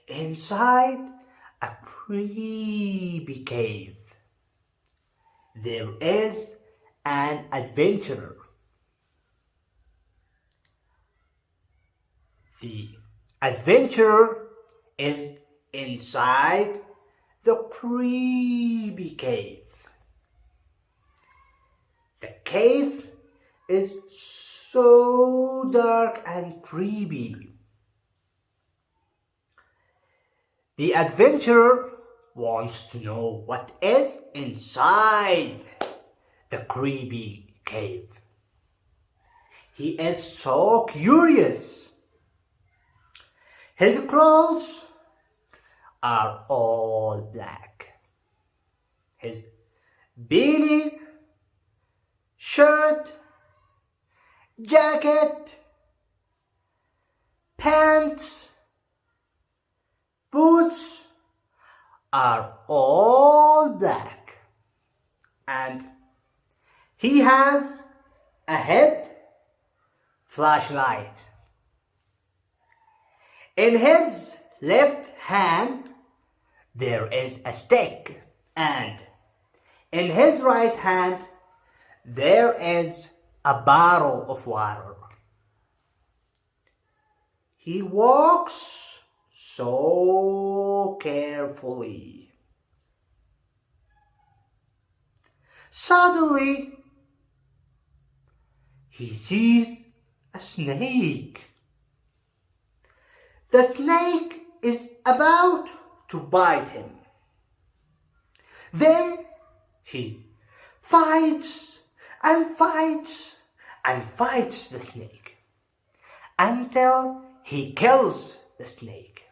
inside a creepy cave. There is an adventurer. The adventurer is inside the creepy cave. The cave is so dark and creepy. The adventurer wants to know what is inside the creepy cave. He is so curious. His clothes are all black. His beanie, shirt, jacket, pants, boots are all black, and he has a head flashlight. In his left hand there is a stick, and in his right hand there is a bottle of water. He walks so carefully. Suddenly, he sees a snake. The snake is about to bite him. Then he fights and fights and fights the snake until he kills the snake.